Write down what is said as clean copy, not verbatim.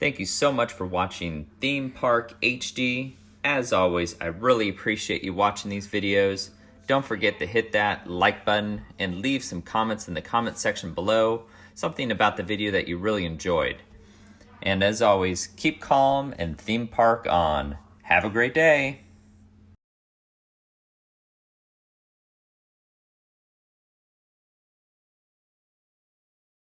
Thank you so much for watching Theme Park HD. As always, I really appreciate you watching these videos. Don't forget to hit that like button and leave some comments in the comment section below, something about the video that you really enjoyed. And as always, keep calm and theme park on. Have a great day.